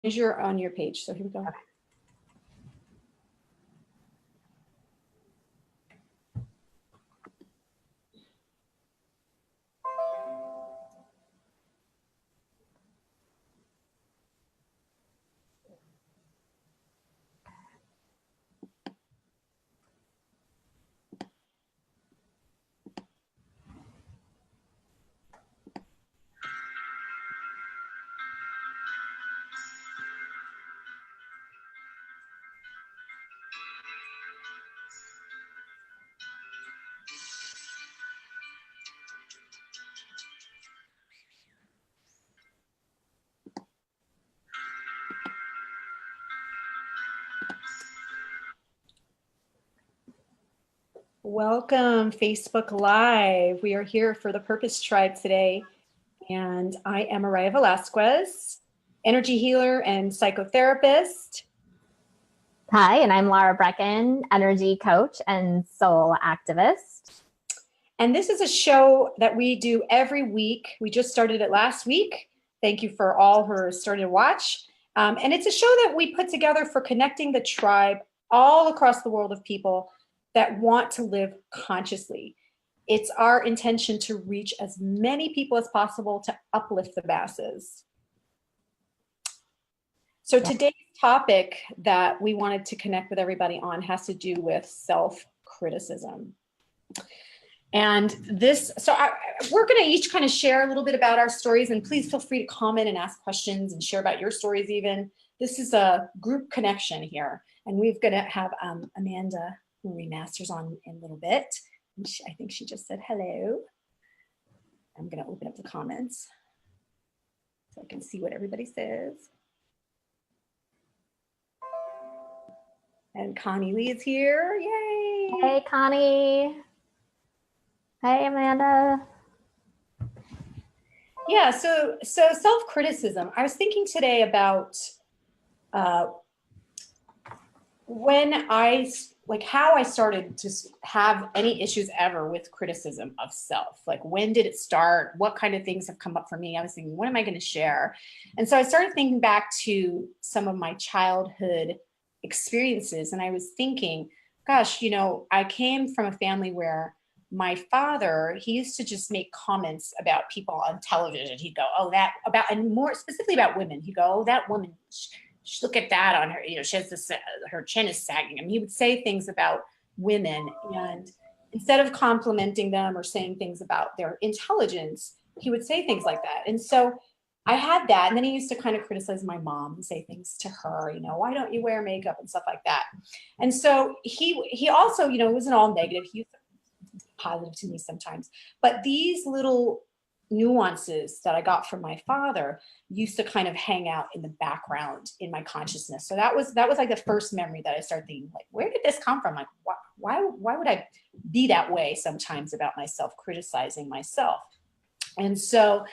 You're on your page, so here we go. Okay. Welcome, Facebook Live. We are here for the Purpose Tribe today, and I am Mariah Velasquez, energy healer and psychotherapist. Hi, and I'm Laura Brecken, energy coach and soul activist. And this is a show that we do every week. We just started it last week. Thank you for all who are starting to watch. And it's a show that we put together for connecting the tribe all across the world of people that want to live consciously. It's our intention to reach as many people as possible to uplift the masses. So today's topic that we wanted to connect with everybody on has to do with self-criticism. And this, we're going to each kind of share a little bit about our stories, and please feel free to comment and ask questions and share about your stories even. This is a group connection here, and we're going to have Amanda, who remasters on in a little bit. I think she just said hello. I'm going to open up the comments so I can see what everybody says. And Connie Lee is here. Yay! Hey, Connie. Hey, Amanda. Yeah, so self-criticism. I was thinking today about how I started to have any issues ever with criticism of self. Like, when did it start? What kind of things have come up for me? I was thinking, what am I going to share? And so I started thinking back to some of my childhood experiences, and I was thinking, gosh, I came from a family where my father, he used to just make comments about people on television. He'd go, and more specifically about women. He'd go, oh, that woman, look at that on her, she has this, her chin is sagging. I mean, he would say things about women, and instead of complimenting them or saying things about their intelligence, he would say things like that. And so I had that. And then he used to kind of criticize my mom and say things to her, why don't you wear makeup and stuff like that. And so he also, it wasn't all negative. He used to be positive to me sometimes. But these little nuances that I got from my father used to kind of hang out in the background in my consciousness. So that was like the first memory that I started thinking, like, where did this come from? Like, why would I be that way sometimes about myself, criticizing myself? And so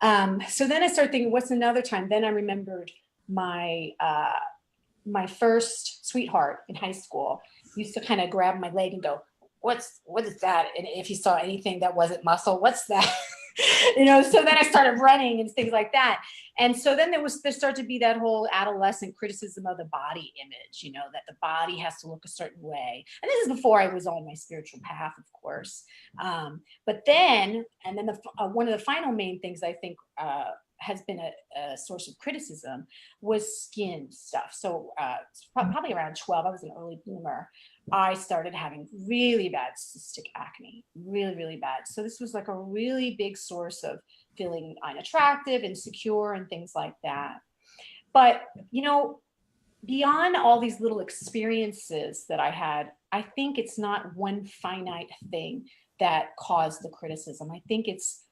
then I started thinking, what's another time? Then I remembered my first sweetheart in high school used to kind of grab my leg and go, what is that? And if he saw anything that wasn't muscle, what's that? So then I started running and things like that. And so then there started to be that whole adolescent criticism of the body image, that the body has to look a certain way. And this is before I was on my spiritual path, of course. But then one of the final main things I think has been a source of criticism was skin stuff. So probably around 12, I was an early bloomer. I started having really bad cystic acne, really, really bad. So this was like a really big source of feeling unattractive, insecure, and things like that. But, beyond all these little experiences that I had, I think it's not one finite thing that caused the criticism. I think it's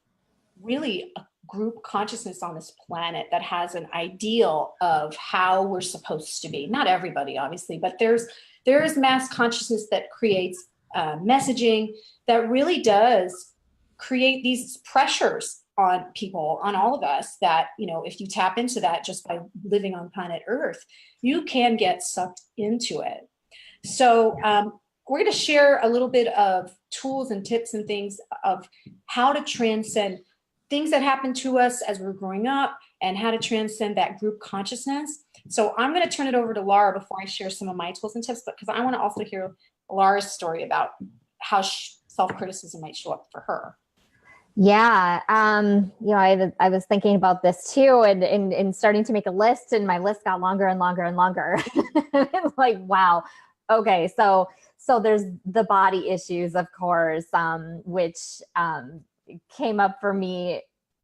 really a group consciousness on this planet that has an ideal of how we're supposed to be. Not everybody, obviously, but there is mass consciousness that creates messaging that really does create these pressures on people, on all of us, that, if you tap into that just by living on planet Earth, you can get sucked into it. So we're going to share a little bit of tools and tips and things of how to transcend things that happened to us as we were growing up and how to transcend that group consciousness. So I'm going to turn it over to Laura before I share some of my tools and tips, because I want to also hear Laura's story about how self-criticism might show up for her. Yeah. I was thinking about this too, and starting to make a list, and my list got longer and longer and longer. It's like, wow. Okay. So there's the body issues, of course, which came up for me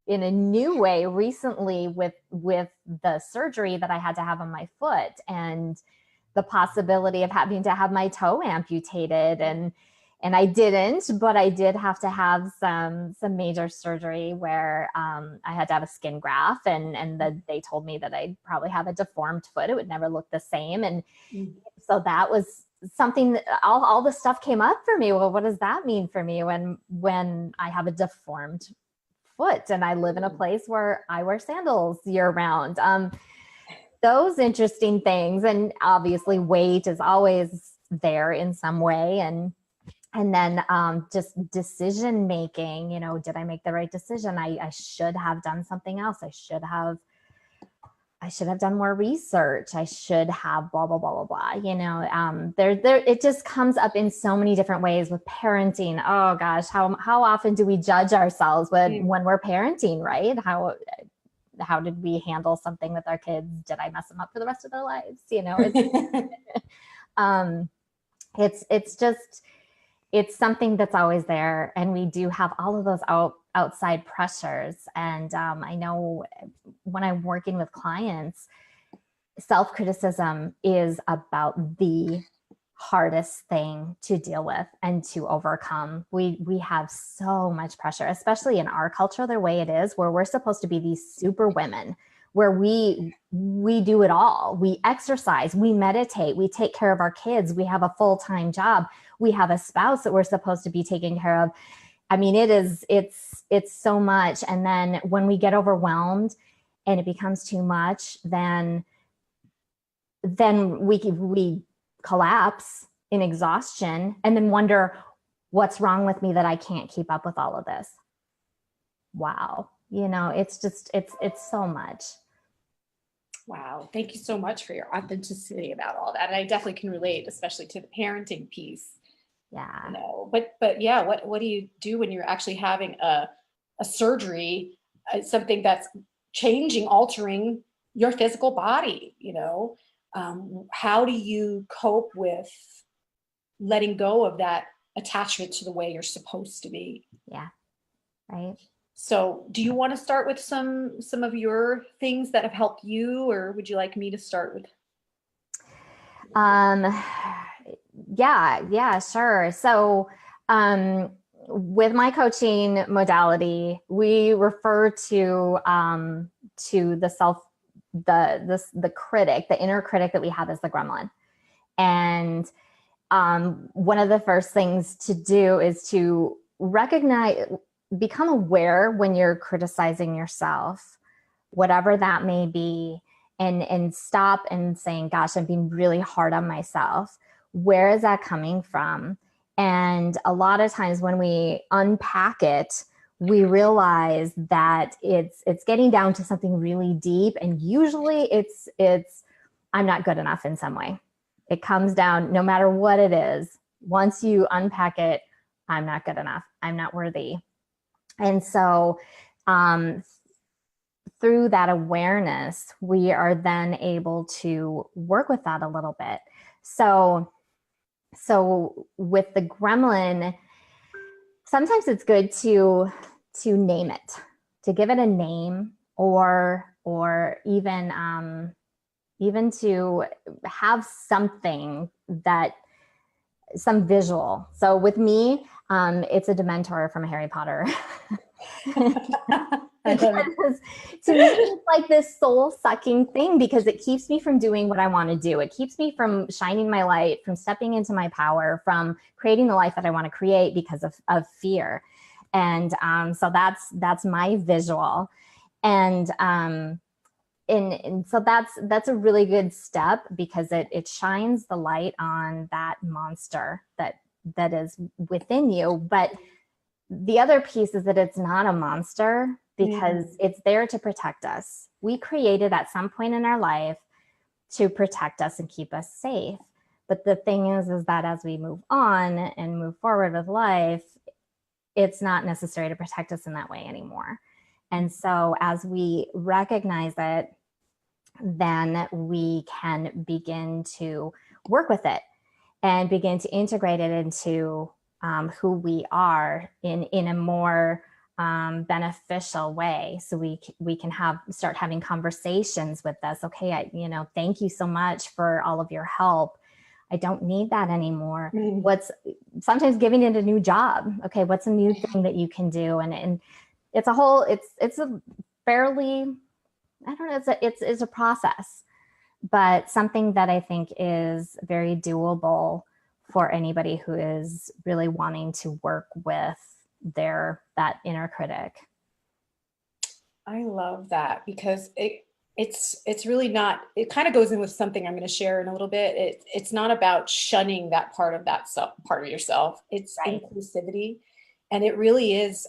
in a new way recently with the surgery that I had to have on my foot, and the possibility of having to have my toe amputated. And I didn't, but I did have to have some major surgery where I had to have a skin graft, and they told me that I'd probably have a deformed foot. It would never look the same. And so that was something that all the stuff came up for me. Well, what does that mean for me when I have a deformed foot and I live in a place where I wear sandals year round? Those interesting things. And obviously weight is always there in some way. And then just decision making, did I make the right decision? I should have done something else. I should have done more research. I should have blah, blah, blah, blah, blah. It just comes up in so many different ways with parenting. Oh gosh, how often do we judge ourselves when we're parenting, right? How did we handle something with our kids? Did I mess them up for the rest of their lives? It's something that's always there, and we do have all of those outside pressures. And I know when I'm working with clients, self-criticism is about the hardest thing to deal with and to overcome. We have so much pressure, especially in our culture, the way it is, where we're supposed to be these super women, where we do it all. We exercise, we meditate, we take care of our kids, we have a full-time job, we have a spouse that we're supposed to be taking care of. I mean, it's so much. And then when we get overwhelmed and it becomes too much, then we collapse in exhaustion and then wonder, what's wrong with me that I can't keep up with all of this? Wow. It's so much. Wow. Thank you so much for your authenticity about all that. And I definitely can relate, especially to the parenting piece. Yeah. But yeah, what do you do when you're actually having a surgery, something that's altering your physical body? How do you cope with letting go of that attachment to the way you're supposed to be? Yeah. Right. So do you want to start with some of your things that have helped you, or would you like me to start with? Yeah, sure. So, with my coaching modality, we refer to the critic, the inner critic that we have as the gremlin. And one of the first things to do is to become aware when you're criticizing yourself, whatever that may be, and stop and saying, gosh, I'm being really hard on myself. Where is that coming from? And a lot of times when we unpack it, we realize that it's getting down to something really deep. And usually it's I'm not good enough in some way. It comes down, no matter what it is, once you unpack it, I'm not good enough. I'm not worthy. And so through that awareness, we are then able to work with that a little bit. So with the gremlin, sometimes it's good to name it, to give it a name, or even to have something some visual. So with me, it's a Dementor from Harry Potter. Because to me, it's like this soul-sucking thing, because it keeps me from doing what I want to do. It keeps me from shining my light, from stepping into my power, from creating the life that I want to create because of fear. And so that's my visual. And so that's a really good step, because it shines the light on that monster that is within you. But the other piece is that it's not a monster, because it's there to protect us. We created at some point in our life to protect us and keep us safe. But the thing is that as we move on and move forward with life, it's not necessary to protect us in that way anymore. And so as we recognize it, then we can begin to work with it and begin to integrate it into who we are in a more beneficial way. So we can start having conversations with us. Okay, thank you so much for all of your help. I don't need that anymore. What's sometimes giving it a new job? Okay, what's a new thing that you can do? And it's a fairly, I don't know, it's a process, but something that I think is very doable for anybody who is really wanting to work with that inner critic. I love that, because it's really not, it kind of goes in with something I'm going to share in a little bit. It's not about shunning that part of part of yourself. It's right. Inclusivity. And it really is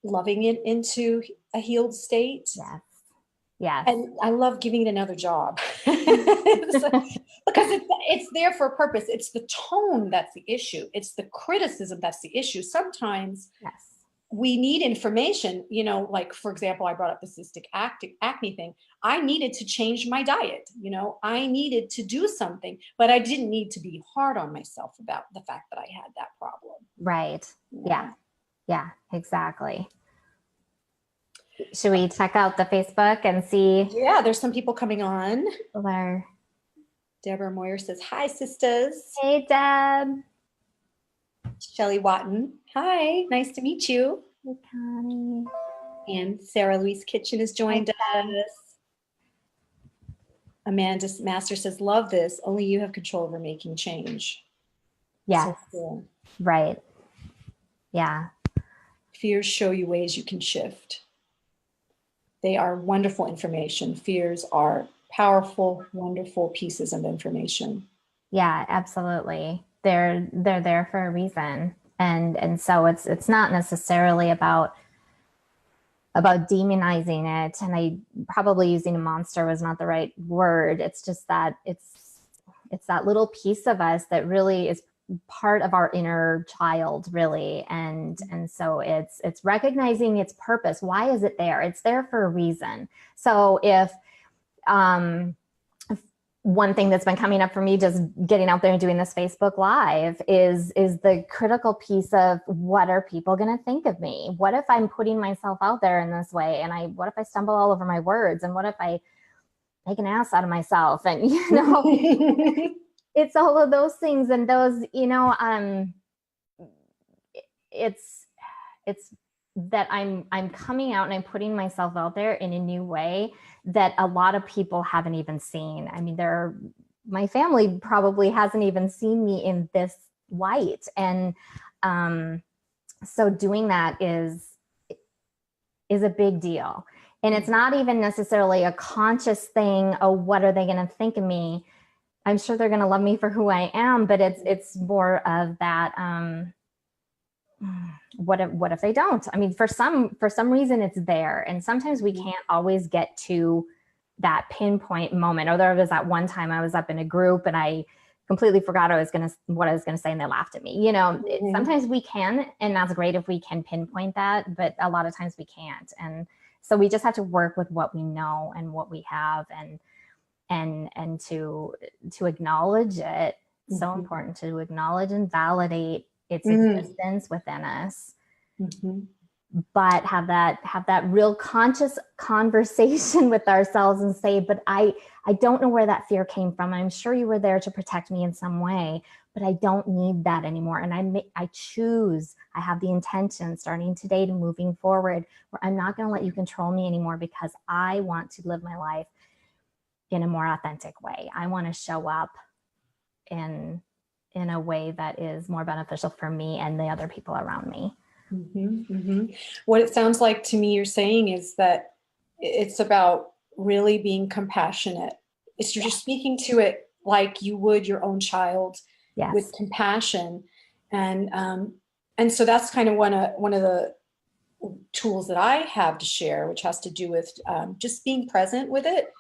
loving it into a healed state. Yes. Yes. And I love giving it another job because it's there for a purpose. It's the tone that's the issue. It's the criticism that's the issue. Sometimes yes. we need information, like, for example, I brought up the cystic acne thing. I needed to change my diet. I needed to do something, but I didn't need to be hard on myself about the fact that I had that problem. Right. Yeah. Yeah, exactly. Should we check out the Facebook and see? Yeah, there's some people coming on. There. Deborah Moyer says, hi, sisters. Hey, Deb. Shelley Watton. Hi, nice to meet you. Hey, Connie. And Sarah Louise Kitchen has joined us. Amanda Master says, love this. Only you have control over making change. Yeah. So cool. Right. Yeah. Fears show you ways you can shift. They are wonderful information. Fears are powerful, wonderful pieces of information. Yeah, absolutely. They're there for a reason. And so it's not necessarily about demonizing it. And I probably using a monster was not the right word. It's just that it's that little piece of us that really is part of our inner child, really. And so it's recognizing its purpose. Why is it there? It's there for a reason. So if one thing that's been coming up for me just getting out there and doing this Facebook Live is the critical piece of, what are people going to think of me? What if I'm putting myself out there in this way? And what if I stumble all over my words? And what if I make an ass out of myself? And, it's all of those things. And those, it's that I'm coming out and I'm putting myself out there in a new way that a lot of people haven't even seen. I mean, my family probably hasn't even seen me in this light. And so doing that is a big deal. And it's not even necessarily a conscious thing. Oh, what are they going to think of me? I'm sure they're going to love me for who I am, but it's more of that. What if they don't? I mean, for some reason it's there. And sometimes we can't always get to that pinpoint moment. Or there was that one time I was up in a group and I completely forgot what I was going to say, and they laughed at me. Sometimes we can, and that's great if we can pinpoint that, but a lot of times we can't. And so we just have to work with what we know and what we have, and to acknowledge it. So important to acknowledge and validate its existence within us, but have that real conscious conversation with ourselves and say, but I don't know where that fear came from. I'm sure you were there to protect me in some way, but I don't need that anymore. And I have the intention starting today to moving forward, where I'm not going to let you control me anymore, because I want to live my life in a more authentic way. I want to show up in a way that is more beneficial for me and the other people around me. What it sounds like to me you're saying is that it's about really being compassionate. You're speaking to it like you would your own child, with compassion. And so that's kind of one of the tools that I have to share, which has to do with just being present with it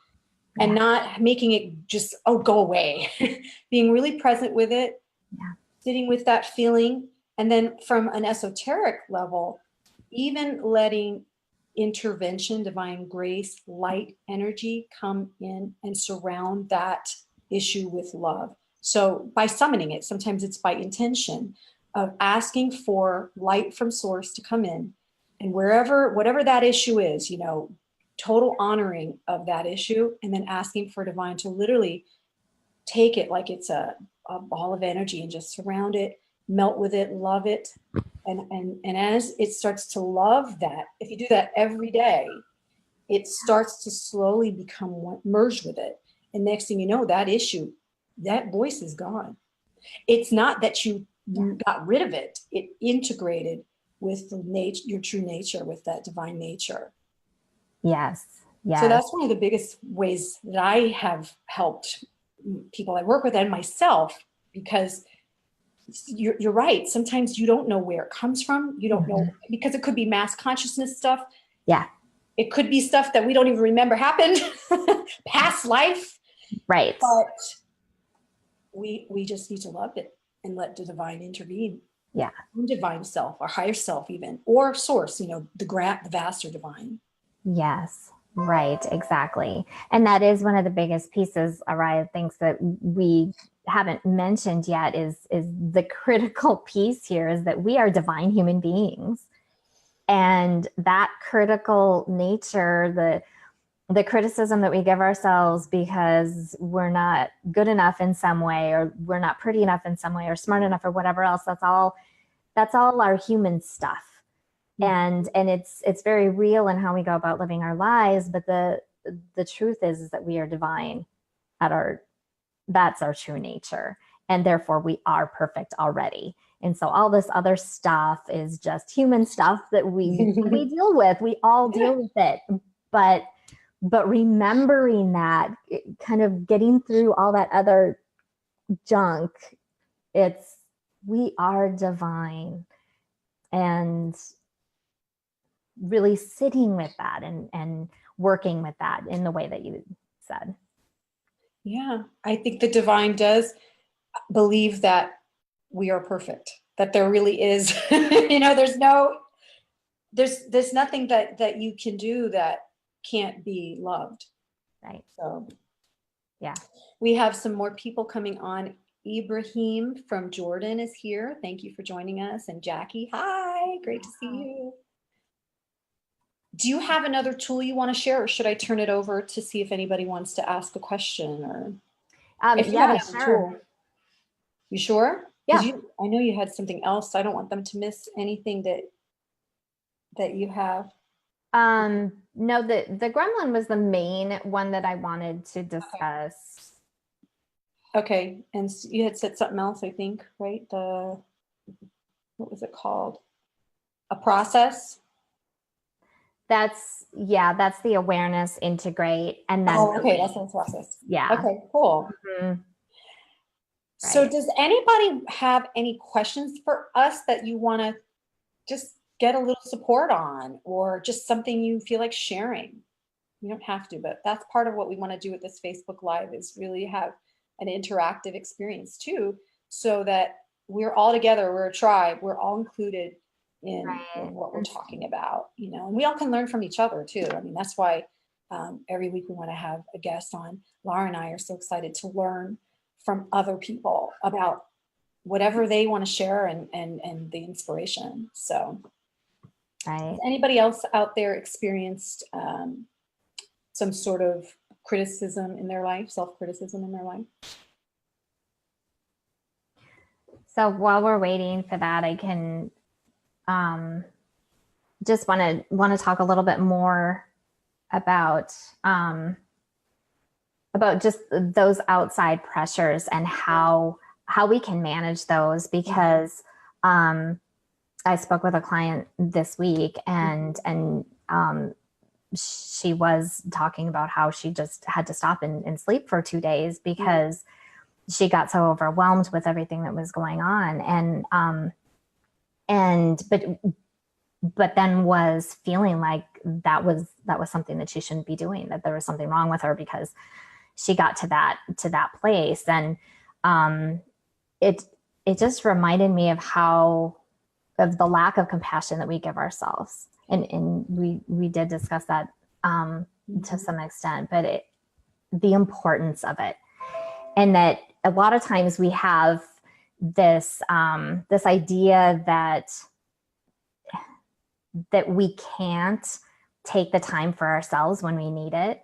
and not making it just, oh, go away. Being really present with it, sitting with that feeling. And then from an esoteric level, even letting intervention, divine grace, light energy come in and surround that issue with love. So by summoning it, sometimes it's by intention of asking for light from source to come in, and whatever that issue is, you know, total honoring of that issue, and then asking for divine to literally take it like it's a ball of energy and just surround it, melt with it, love it. And as it starts to love that, if you do that every day, it starts to slowly become one, merged with it. And next thing you know, that issue, that voice is gone. It's not that you got rid of it. It integrated with the nature, your true nature, with that divine nature. Yes. Yes. So that's one of the biggest ways that I have helped people I work with and myself, because you're right. Sometimes you don't know where it comes from. You don't know, because it could be mass consciousness stuff. Yeah. It could be stuff that we don't even remember happened, past life. Right. But we just need to love it and let the divine intervene. Yeah. Divine self, or higher self even, or source, you know, the vast or divine. Yes. Right. Exactly. And that is one of the biggest pieces, Araya thinks, that we haven't mentioned yet is the critical piece here is that we are divine human beings. And that critical nature, the criticism that we give ourselves because we're not good enough in some way, or we're not pretty enough in some way, or smart enough, or whatever else, that's all our human stuff. And it's very real in how we go about living our lives. But the truth is that we are divine that's our true nature. And therefore we are perfect already. And so all this other stuff is just human stuff that we deal with. We all deal with it. But remembering that, kind of getting through all that other junk, we are divine. And really sitting with that and working with that in the way that you said. Yeah. I think the divine does believe that we are perfect, that there really is, you know, there's nothing that you can do that can't be loved. Right. So, yeah. We have some more people coming on. Ibrahim from Jordan is here. Thank you for joining us. And Jackie, hi, great to see you. Do you have another tool you want to share, or should I turn it over to see if anybody wants to ask a question? Or if you have another tool. You sure? Yeah. I know you had something else. So I don't want them to miss anything that you have. No, the gremlin was the main one that I wanted to discuss. Okay. And you had said something else, I think, right? What was it called? A process? That's the awareness, integrate, and then okay, that's the process. Yeah. Okay, cool. Mm-hmm. Right. So does anybody have any questions for us that you want to just get a little support on, or just something you feel like sharing? You don't have to, but that's part of what we want to do with this Facebook Live, is really have an interactive experience too, so that we're all together, we're a tribe, we're all included in what we're talking about, you know, and we all can learn from each other too. I mean, that's why every week we want to have a guest on. Laura and I are so excited to learn from other people about whatever they want to share and the inspiration. So has anybody else out there experienced some sort of criticism in their life, self-criticism in their life? So while we're waiting for that, I can just want to talk a little bit more about just those outside pressures and how we can manage those, because I spoke with a client this week, and she was talking about how she just had to stop and sleep for 2 days because she got so overwhelmed with everything that was going on. But but then was feeling like that was something that she shouldn't be doing, that there was something wrong with her because she got to that place. And it just reminded me of of the lack of compassion that we give ourselves. And we did discuss that to some extent, but the importance of it. And that a lot of times we have this idea that we can't take the time for ourselves when we need it.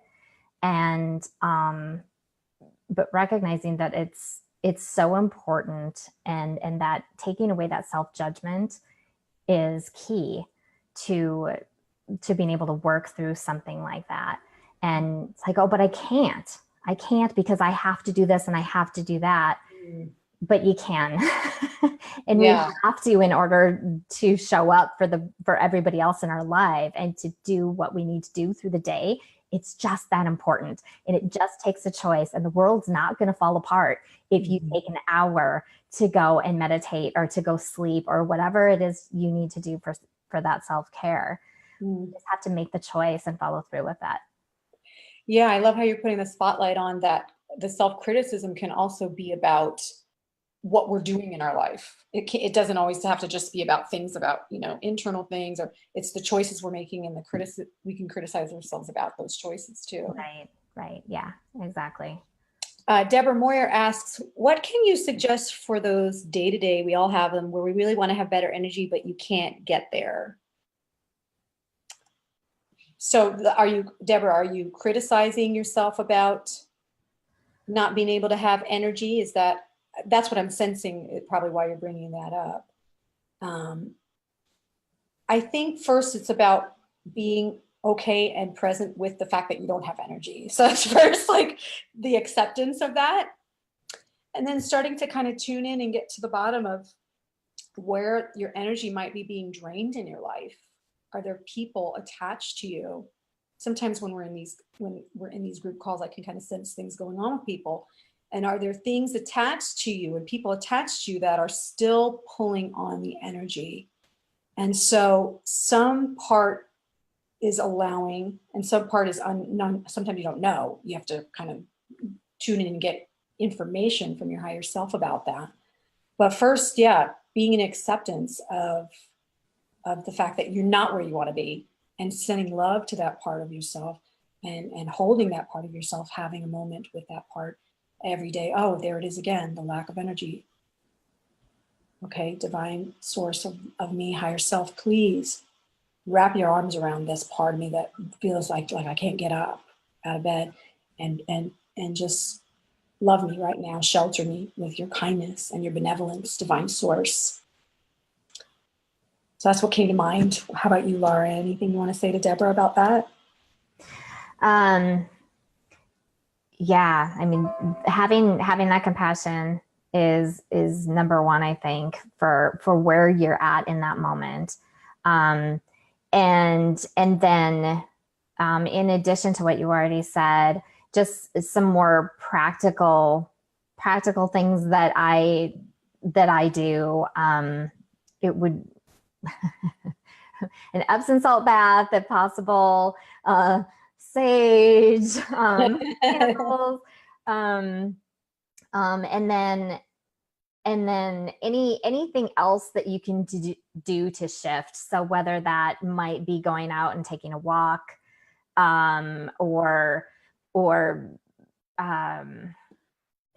And but recognizing that it's so important, and that taking away that self-judgment is key to being able to work through something like that. And it's like, oh, but I can't because I have to do this and I have to do that. But you can. And we have to, in order to show up for everybody else in our life and to do what we need to do through the day. It's just that important. And it just takes a choice, and the world's not going to fall apart if you take an hour to go and meditate or to go sleep or whatever it is you need to do for that self-care. You just have to make the choice and follow through with that. Yeah, I love how you're putting the spotlight on that. The self-criticism can also be about what we're doing in our life. It doesn't always have to just be about things about, internal things, or it's the choices we're making, and we can criticize ourselves about those choices too. Right. Yeah, exactly. Deborah Moyer asks, what can you suggest for those day-to-day, we all have them, where we really want to have better energy, but you can't get there? So Deborah, are you criticizing yourself about not being able to have energy? That's what I'm sensing, probably why you're bringing that up. I think first it's about being okay and present with the fact that you don't have energy. So that's first, like the acceptance of that. And then starting to kind of tune in and get to the bottom of where your energy might be being drained in your life. Are there people attached to you? Sometimes when we're in these group calls, I can kind of sense things going on with people. And are there things attached to you and people attached to you that are still pulling on the energy? And so some part is allowing, and some part is sometimes you don't know. You have to kind of tune in and get information from your higher self about that. But first, being in acceptance of the fact that you're not where you want to be, and sending love to that part of yourself, and holding that part of yourself, having a moment with that part every day. Oh, there it is again, the lack of energy. Okay, divine source of me, higher self, please wrap your arms around this part of me that feels like I can't get up out of bed, and just love me right now, shelter me with your kindness and your benevolence, divine source. So that's what came to mind. How about you, Laura? Anything you want to say to Deborah about that? Yeah, I mean, having that compassion is number one, I think, for where you're at in that moment. And then in addition to what you already said, just some more practical things that I do. It would an Epsom salt bath if possible, sage, candles, and then anything else that you can do to shift. So whether that might be going out and taking a walk, or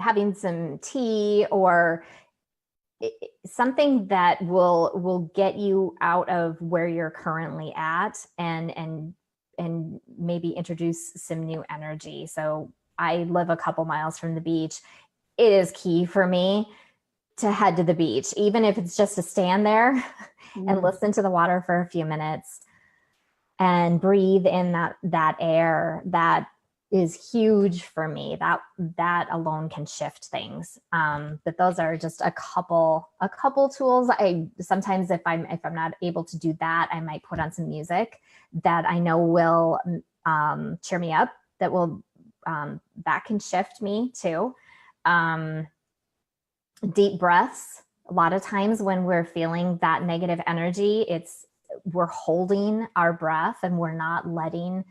having some tea, or something that will get you out of where you're currently at, and maybe introduce some new energy. So I live a couple miles from the beach. It is key for me to head to the beach, even if it's just to stand there and listen to the water for a few minutes and breathe in that air. That is huge for me. That alone can shift things. But those are just a couple tools. I sometimes, if I'm not able to do that, I might put on some music that I know will cheer me up. That can shift me too. Deep breaths. A lot of times when we're feeling that negative energy, we're holding our breath and we're not letting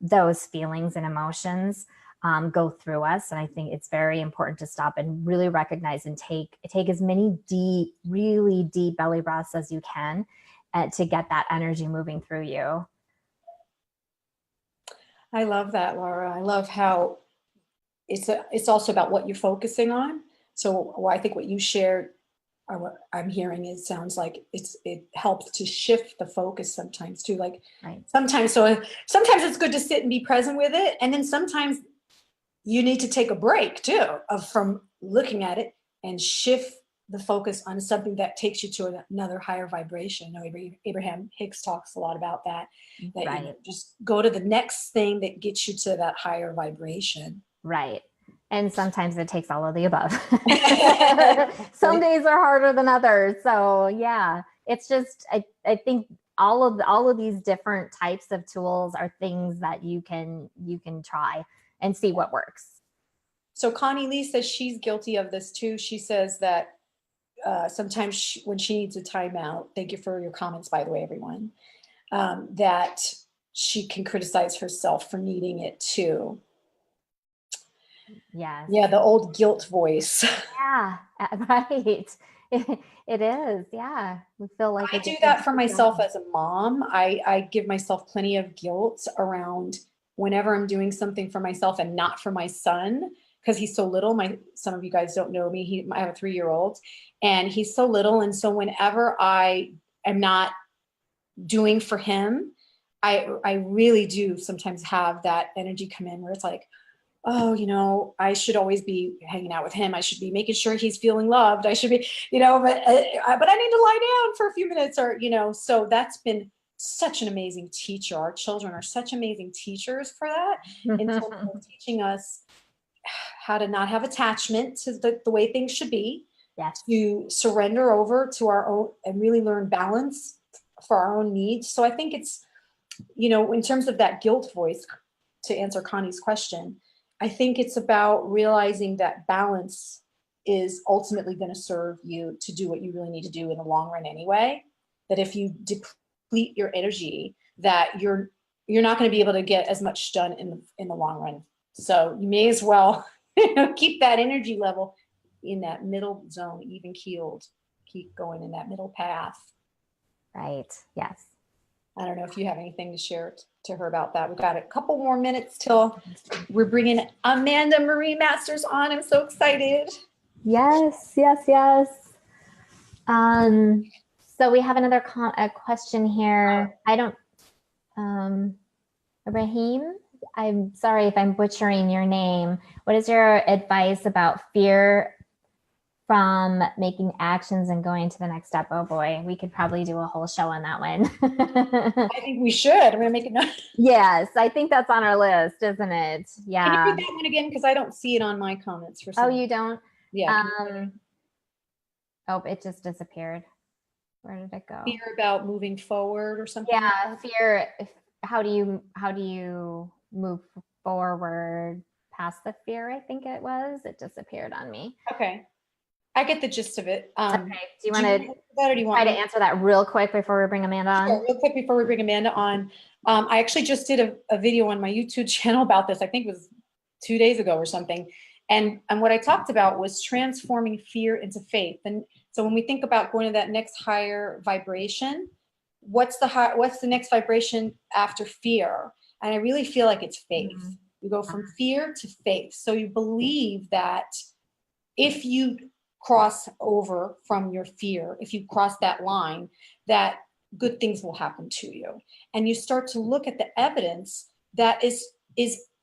those feelings and emotions go through us. And I think it's very important to stop and really recognize and take as many deep, really deep belly breaths as you can to get that energy moving through you. I love that, Laura. I love how it's also about what you're focusing on. So I think what you shared, or what I'm hearing, it sounds like it helps to shift the focus sometimes too. Like Right. sometimes it's good to sit and be present with it, and then sometimes you need to take a break too from looking at it and shift the focus on something that takes you to another higher vibration. I know Abraham Hicks talks a lot about that Right. you know, just go to the next thing that gets you to that higher vibration. Right. And sometimes it takes all of the above. Some days are harder than others. So yeah, it's just, I think all of these different types of tools are things that you can try and see what works. So Connie Lee says she's guilty of this too. She says that sometimes when she needs a timeout, thank you for your comments, by the way, everyone, that she can criticize herself for needing it too. Yes. Yeah, the old guilt voice. Yeah, right. It is. Yeah. We feel like I do that for myself as a mom. I give myself plenty of guilt around whenever I'm doing something for myself and not for my son, because he's so little. Some of you guys don't know me. I have a 3-year-old and he's so little. And so whenever I am not doing for him, I really do sometimes have that energy come in where it's like, oh, you know, I should always be hanging out with him. I should be making sure he's feeling loved. I should be, you know, but I need to lie down for a few minutes, or, you know, so that's been such an amazing teacher. Our children are such amazing teachers for that, in terms of teaching us how to not have attachment to the way things should be, Yes. to surrender over to our own and really learn balance for our own needs. So I think it's, you know, in terms of that guilt voice, to answer Connie's question, I think it's about realizing that balance is ultimately going to serve you to do what you really need to do in the long run anyway. That if you deplete your energy, that you're not going to be able to get as much done in the long run. So you may as well keep that energy level in that middle zone, even keeled. Keep going in that middle path. Right. Yes. I don't know if you have anything to share to her about that. We've got a couple more minutes till we're bringing Amanda Marie Masters on. I'm so excited. Yes. Yes. Yes. So we have another question here. I don't, Rahim, I'm sorry if I'm butchering your name. What is your advice about fear from making actions and going to the next step? Oh boy, we could probably do a whole show on that one. I think we should. I'm going to make a note. Yes, I think that's on our list, isn't it? Yeah. Can you read that one again? Because I don't see it on my comments. For some. Oh, you don't? Yeah. Oh, it just disappeared. Where did it go? Fear about moving forward or something. Yeah, fear. How do you move forward past the fear? I think it was. It disappeared on me. Okay. I get the gist of it. Okay. Do you want to try to answer that real quick before we bring Amanda on? Sure, real quick before we bring Amanda on. I actually just did a video on my YouTube channel about this. I think it was 2 days ago or something. And what I talked about was transforming fear into faith. And so when we think about going to that next higher vibration, what's the next vibration after fear? And I really feel like it's faith. Mm-hmm. You go from fear to faith. So you believe that if you cross over from your fear, if you cross that line, that good things will happen to you. And you start to look at the evidence that is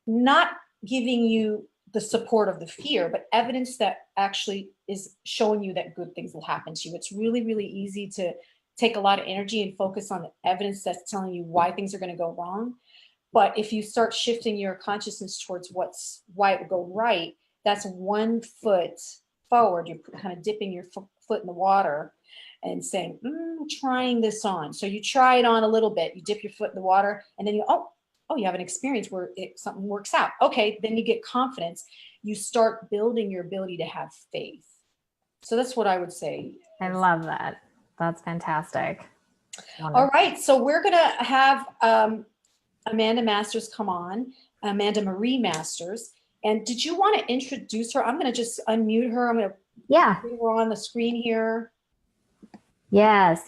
not giving you the support of the fear, but evidence that actually is showing you that good things will happen to you. It's really, really easy to take a lot of energy and focus on the evidence that's telling you why things are going to go wrong. But if you start shifting your consciousness towards why it would go right, that's 1 foot forward. You're kind of dipping your foot in the water and saying, trying this on. So you try it on a little bit, you dip your foot in the water, and then you have an experience where something works out. Okay, then you get confidence. You start building your ability to have faith. So that's what I would say. I love that. That's fantastic. All right, so we're gonna have Amanda Masters come on, Amanda Marie Masters. And did you want to introduce her? I'm gonna just unmute her. I'm gonna put her on the screen here. Yes.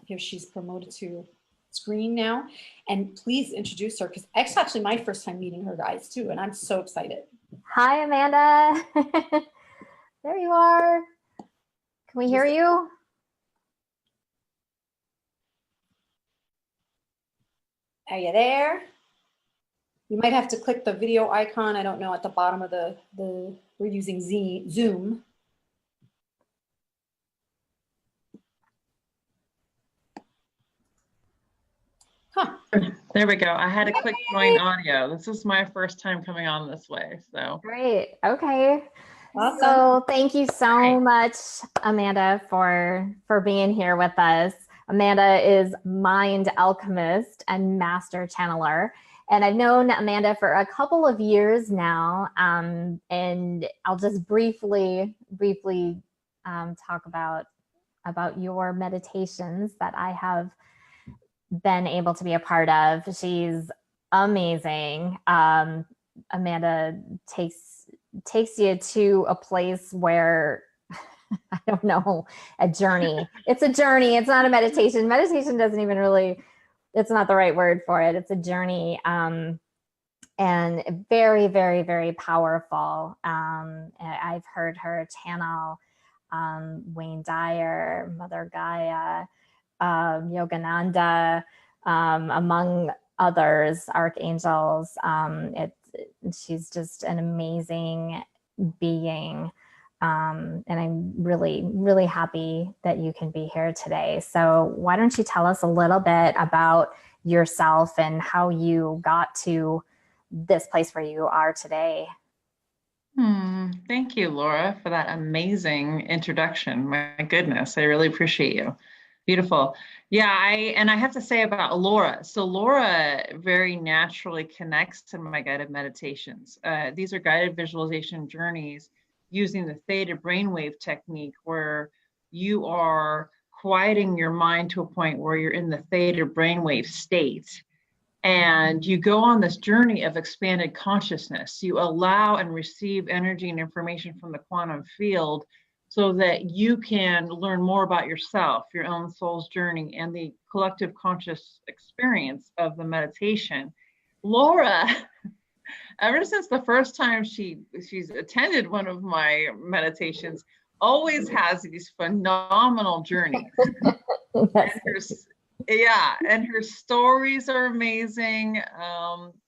Here she's promoted to screen now. And please introduce her, because it's actually my first time meeting her, guys, too. And I'm so excited. Hi, Amanda. There you are. Can we hear you? Are you there? You might have to click the video icon. I don't know, at the bottom of we're using Zoom. Huh. There we go. I had to click join audio. This is my first time coming on this way. So great. Okay. Awesome. So thank you so much, Amanda, for being here with us. Amanda is mind alchemist and master channeler. And I've known Amanda for a couple of years now. And I'll just briefly talk about your meditations that I have been able to be a part of. She's amazing. Amanda takes you to a place where I don't know, a journey. It's a journey. It's not a meditation. Meditation doesn't even really, it's not the right word for it. It's a journey. And very, very, very powerful. I've heard her channel Wayne Dyer, Mother Gaia, Yogananda, among others, archangels. She's just an amazing being. And I'm really, really happy that you can be here today. So why don't you tell us a little bit about yourself and how you got to this place where you are today? Thank you, Laura, for that amazing introduction. My goodness, I really appreciate you. Beautiful. Yeah, I have to say about Laura. So Laura very naturally connects to my guided meditations. These are guided visualization journeys using the theta brainwave technique, where you are quieting your mind to a point where you're in the theta brainwave state. And you go on this journey of expanded consciousness. You allow and receive energy and information from the quantum field so that you can learn more about yourself, your own soul's journey, and the collective conscious experience of the meditation. Laura, ever since the first time she's attended one of my meditations, always has these phenomenal journeys. And her stories are amazing,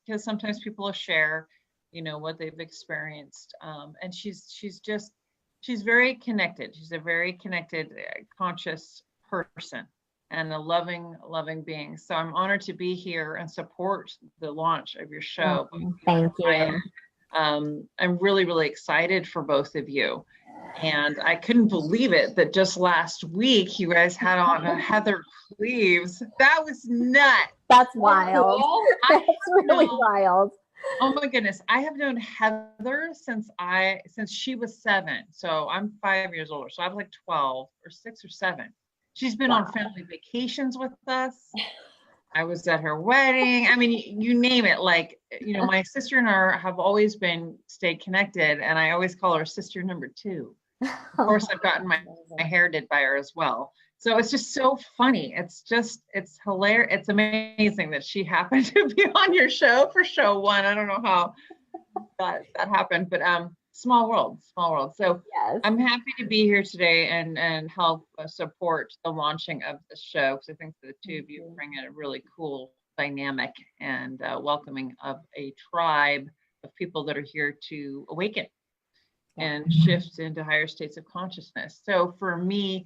because sometimes people will share, what they've experienced. And she's very connected. She's a very connected, conscious person and a loving being. So I'm honored to be here and support the launch of your show. Thank you. I'm really, really excited for both of you. And I couldn't believe it that just last week you guys had on a Heather Cleaves. That was nuts. That's wild. That's really wild. Oh my goodness. I have known Heather since she was 7. So I'm 5 years older. So I was like 12 or 6 or 7. She's been on family vacations with us. I was at her wedding. I mean, you name it. Like, my sister and I have always stayed connected, and I always call her sister number 2. Of course, I've gotten my hair did by her as well. So it's just so funny. It's hilarious. It's amazing that she happened to be on your show for show 1. I don't know how that happened, but small world. So yes. I'm happy to be here today and help support the launching of the show, because I think the two of you bring in a really cool dynamic and welcoming of a tribe of people that are here to awaken and shift into higher states of consciousness. So for me,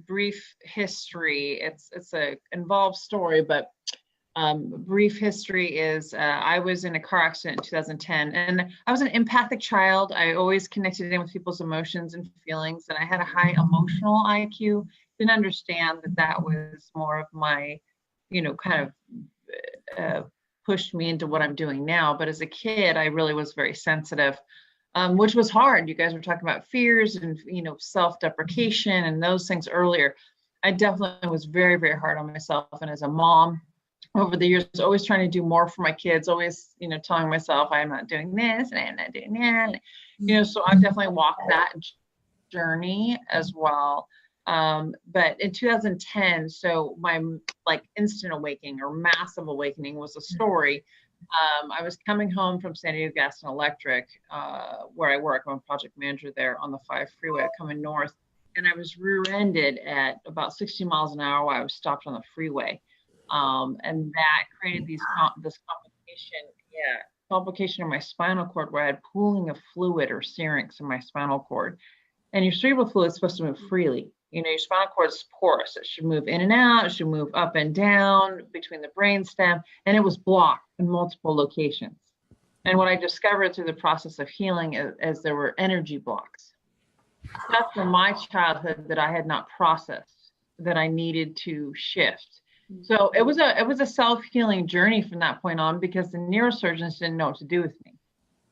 brief history, it's a involved story, but brief history is I was in a car accident in 2010, and I was an empathic child. I always connected in with people's emotions and feelings, and I had a high emotional IQ. Didn't understand that was more of my, kind of pushed me into what I'm doing now. But as a kid, I really was very sensitive. which was hard. You guys were talking about fears and, you know, self-deprecation and those things earlier. I definitely was very, very hard on myself. And as a mom over the years, always trying to do more for my kids, always, you know, telling myself I'm not doing this and I'm not doing that. You know, so I've definitely walked that journey as well. But in 2010, so my like instant awakening or massive awakening was a story. I was coming home from San Diego Gas and Electric, where I work. I'm a project manager there on the 5 freeway coming north. And I was rear-ended at about 60 miles an hour while I was stopped on the freeway. And that created this complication in my spinal cord where I had pooling of fluid or syrinx in my spinal cord. And your cerebral fluid is supposed to move freely. You know, your spinal cord is porous. It should move in and out. It should move up and down between the brainstem. And it was blocked in multiple locations. And what I discovered through the process of healing is there were energy blocks. Stuff from my childhood that I had not processed, that I needed to shift. So it was a self-healing journey from that point on, because the neurosurgeons didn't know what to do with me.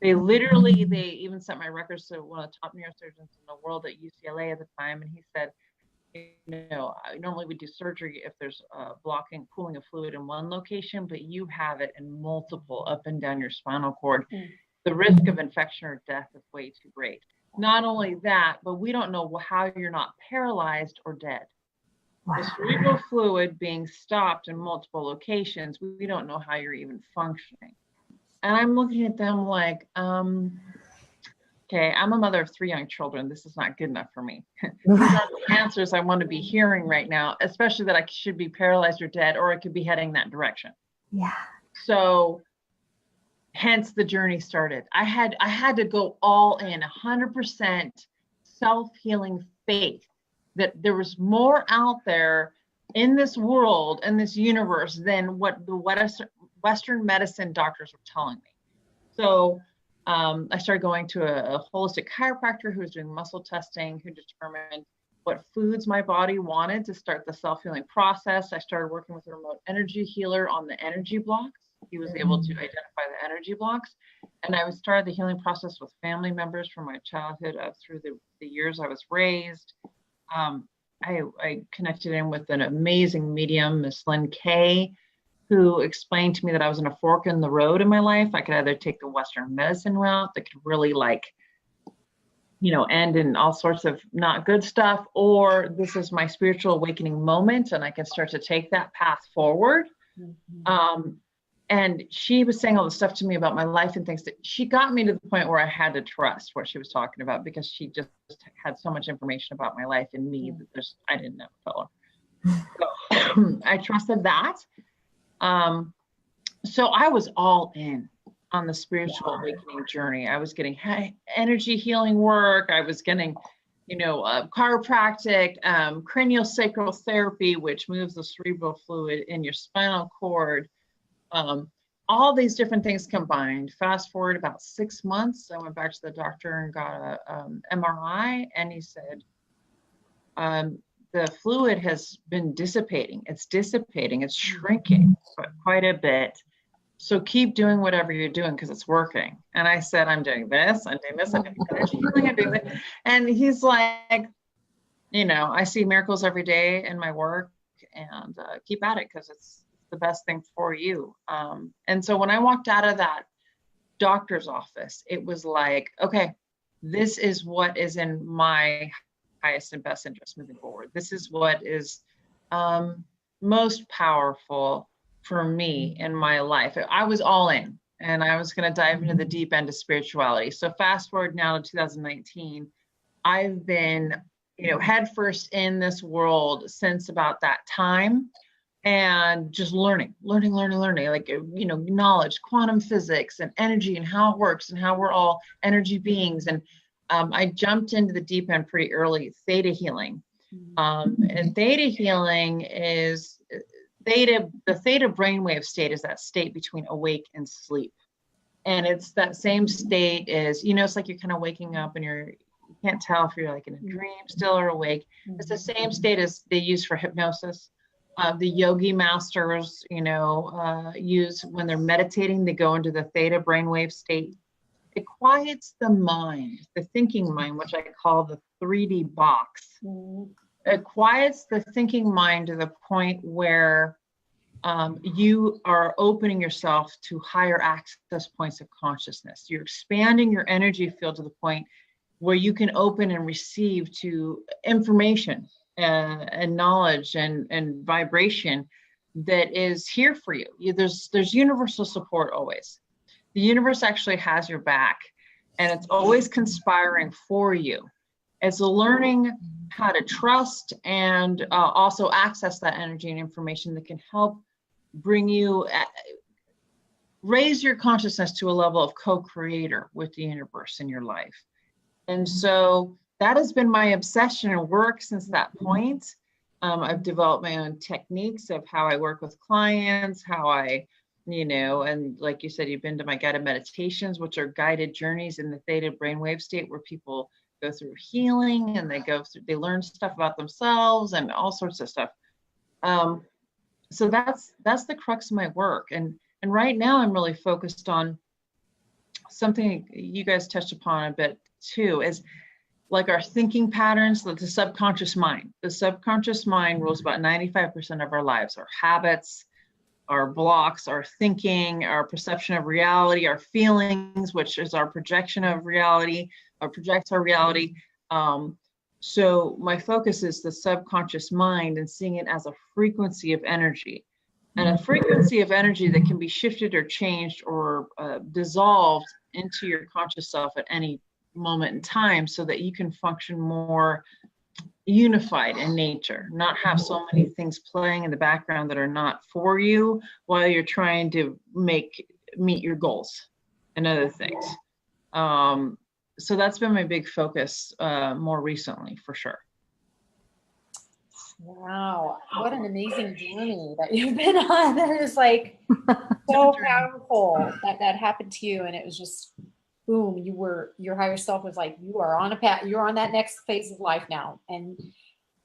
They even sent my records to one of the top neurosurgeons in the world at UCLA at the time. And he said, you know, normally we do surgery if there's pooling of fluid in one location, but you have it in multiple up and down your spinal cord. The risk of infection or death is way too great. Not only that, but we don't know how you're not paralyzed or dead. Wow. The cerebral fluid being stopped in multiple locations, we don't know how you're even functioning. And I'm looking at them like, okay, I'm a mother of 3 young children. This is not good enough for me. These are the answers I want to be hearing right now, especially that I should be paralyzed or dead, or I could be heading that direction. Yeah. So hence the journey started. I had to go all in, 100% self-healing faith that there was more out there in this world, in this universe, than what the Western medicine doctors were telling me. So I started going to a holistic chiropractor who was doing muscle testing, who determined what foods my body wanted to start the self-healing process. I started working with a remote energy healer on the energy blocks. He was able to identify the energy blocks. And I started the healing process with family members from my childhood up through the years I was raised. I connected in with an amazing medium, Miss Lynn Kay, who explained to me that I was in a fork in the road in my life. I could either take the Western medicine route that could really end in all sorts of not good stuff, or this is my spiritual awakening moment and I can start to take that path forward. And she was saying all the stuff to me about my life and things that she got me to the point where I had to trust what she was talking about, because she just had so much information about my life and me that I didn't know. So I trusted that. So I was all in on the spiritual awakening journey. I was getting energy healing work. I was getting, chiropractic, craniosacral therapy, which moves the cerebral fluid in your spinal cord. All these different things combined. Fast forward about 6 months, I went back to the doctor and got a MRI, and he said, the fluid has been dissipating. It's shrinking quite a bit. So keep doing whatever you're doing because it's working. And I said, I'm doing this, I'm doing this, I'm doing energy healing, I'm doing that. And he's like, I see miracles every day in my work, and keep at it because it's the best thing for you. And so when I walked out of that doctor's office, it was like, okay, this is what is in my highest and best interest moving forward. This is what is most powerful for me in my life. I was all in, and I was going to dive into the deep end of spirituality. So fast forward now to 2019, I've been, headfirst in this world since about that time, and just learning, like, knowledge, quantum physics and energy and how it works and how we're all energy beings. And I jumped into the deep end pretty early, theta healing. And theta healing is the theta brainwave state is that state between awake and sleep. And it's that same state as, it's like you're kind of waking up and you can't tell if you're like in a dream still or awake. It's the same state as they use for hypnosis. The yogi masters, use when they're meditating, they go into the theta brainwave state. it quiets the mind, the thinking mind, which I call the 3D box. It quiets the thinking mind to the point where you are opening yourself to higher access points of consciousness. You're expanding your energy field to the point where you can open and receive to information and knowledge and vibration that is here for you. There's universal support always. The universe actually has your back, and it's always conspiring for you. It's learning how to trust and also access that energy and information that can help bring you, raise your consciousness to a level of co-creator with the universe in your life. And so that has been my obsession and work since that point. I've developed my own techniques of how I work with clients, how I, and like you said, you've been to my guided meditations, which are guided journeys in the theta brainwave state where people go through healing and they learn stuff about themselves and all sorts of stuff. So that's the crux of my work. And right now I'm really focused on something you guys touched upon a bit too, is like our thinking patterns, the subconscious mind. The subconscious mind rules about 95% of our lives, our habits, our blocks, our thinking, our perception of reality, our feelings, which is our projection of reality, or projects our reality. So my focus is the subconscious mind and seeing it as a frequency of energy, and a frequency of energy that can be shifted or changed or dissolved into your conscious self at any moment in time, so that you can function more unified in nature, not have so many things playing in the background that are not for you while you're trying to meet your goals and other things. So that's been my big focus more recently, for sure. Wow, what an amazing journey that you've been on. That is like so powerful that happened to you, and it was just boom, your higher self was like, you are on a path, you're on that next phase of life now, and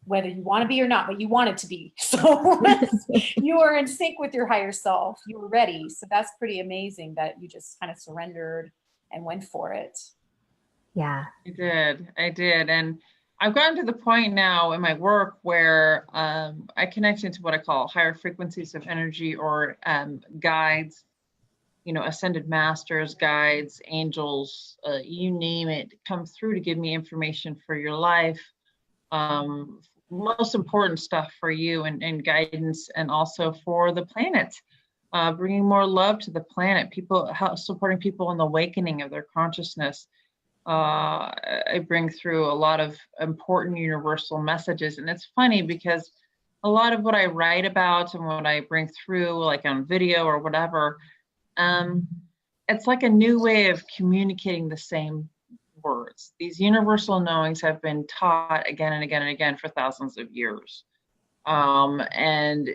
whether you want to be or not, but you want it to be. So you are in sync with your higher self. You were ready. So that's pretty amazing that you just kind of surrendered and went for it. Yeah. I did. And I've gotten to the point now in my work where I connect into what I call higher frequencies of energy, or guides, ascended masters, guides, angels, you name it, come through to give me information for your life. Most important stuff for you and guidance, and also for the planet, bringing more love to the planet, supporting people in the awakening of their consciousness. I bring through a lot of important universal messages. And it's funny because a lot of what I write about and what I bring through, like on video or whatever, it's like a new way of communicating the same words. These universal knowings have been taught again and again and again for thousands of years. And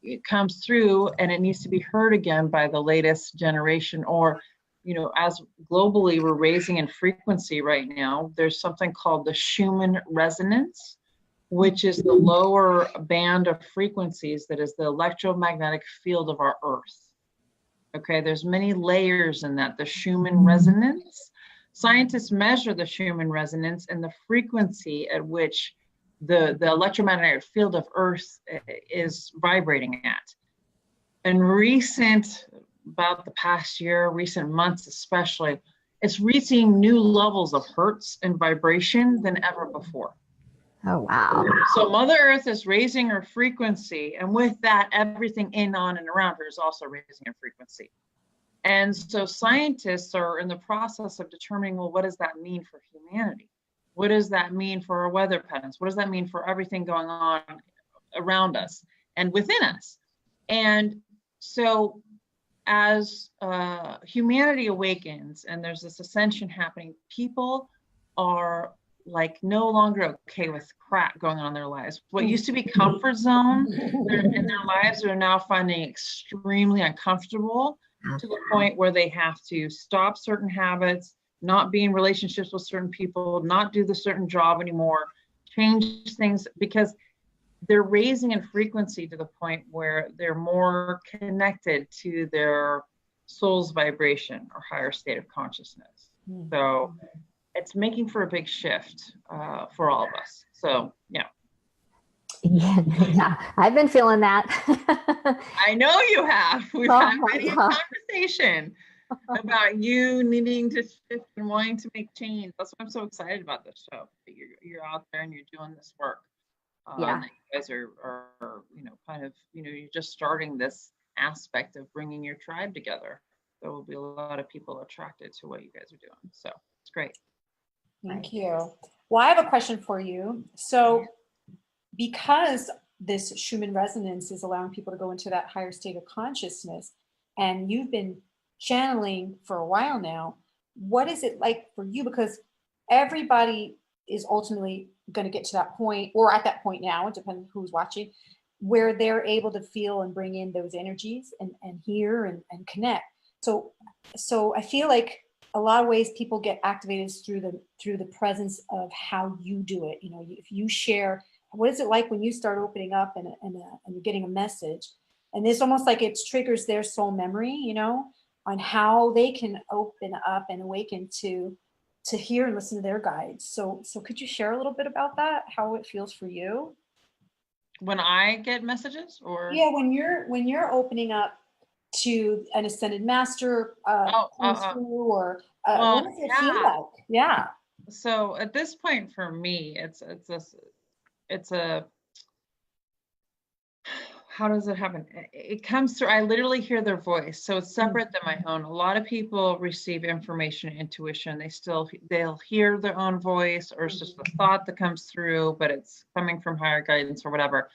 it comes through and it needs to be heard again by the latest generation, or as globally we're raising in frequency right now, there's something called the Schumann Resonance, which is the lower band of frequencies that is the electromagnetic field of our Earth. Okay, there's many layers in that. The Schumann Resonance, scientists measure the Schumann Resonance and the frequency at which the electromagnetic field of Earth is vibrating at. And about the past year, recent months especially, it's reaching new levels of hertz and vibration than ever before. Oh, wow. So Mother Earth is raising her frequency, and with that, everything in, on, and around her is also raising her frequency. And so scientists are in the process of determining, well, what does that mean for humanity? What does that mean for our weather patterns? What does that mean for everything going on around us and within us? And so as humanity awakens and there's this ascension happening, people are like no longer okay with crap going on in their lives. What used to be comfort zone in their lives are now finding extremely uncomfortable, to the point where they have to stop certain habits, not be in relationships with certain people, not do the certain job anymore, change things, because they're raising in frequency to the point where they're more connected to their soul's vibration or higher state of consciousness. So it's making for a big shift for all of us. So yeah. Yeah, I've been feeling that. I know you have. We've Oh had my many a God. conversation about you needing to shift and wanting to make change. That's why I'm so excited about this show. That you're out there and you're doing this work. Yeah. And that you guys are, kind of, you're just starting this aspect of bringing your tribe together. There will be a lot of people attracted to what you guys are doing. So it's great. Thank you. Well, I have a question for you. So because this Schumann resonance is allowing people to go into that higher state of consciousness, and you've been channeling for a while now, what is it like for you? Because everybody is ultimately going to get to that point, or at that point now, it depends who's watching, where they're able to feel and bring in those energies and hear and connect. So I feel like a lot of ways people get activated through the presence of how you do it. If you share, what is it like when you start opening up and you're getting a message, and it's almost like it triggers their soul memory, on how they can open up and awaken to hear and listen to their guides. So could you share a little bit about that? How it feels for you? When I get messages, or Yeah, when you're opening up to an ascended master through, or what does it feel like? Yeah. So at this point for me, it's a how does it happen? It comes through, I literally hear their voice. So it's separate than my own. A lot of people receive information, intuition. They'll hear their own voice, or it's just a thought that comes through, but it's coming from higher guidance or whatever.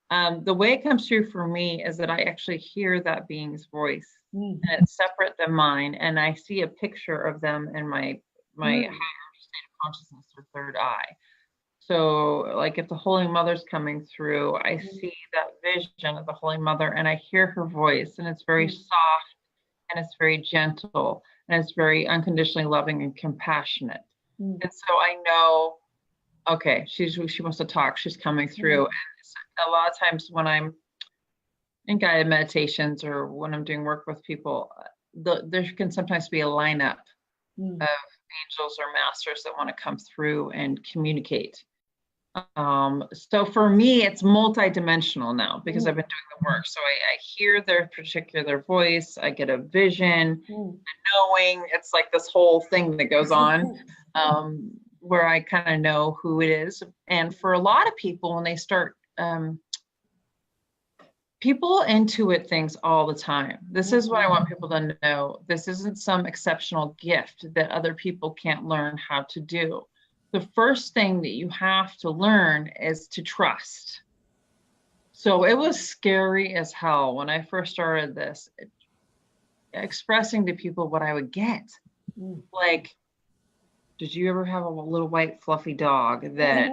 The way it comes through for me is that I actually hear that being's voice, and it's separate than mine. And I see a picture of them in my higher state of consciousness, or third eye. So like if the Holy Mother's coming through, I see that vision of the Holy Mother, and I hear her voice, and it's very soft, and it's very gentle, and it's very unconditionally loving and compassionate. And so I know, okay, she wants to talk, she's coming through. And a lot of times when I'm in guided meditations or when I'm doing work with people, there can sometimes be a lineup of angels or masters that want to come through and communicate. So for me, it's multidimensional now because I've been doing the work. So I hear their particular voice, I get a vision, and knowing, it's like this whole thing that goes on, where I kind of know who it is. And for a lot of people, when they start, people intuit things all the time. This is what I want people to know. This isn't some exceptional gift that other people can't learn how to do. The first thing that you have to learn is to trust. So it was scary as hell when I first started this, expressing to people what I would get. Like, did you ever have a little white fluffy dog that,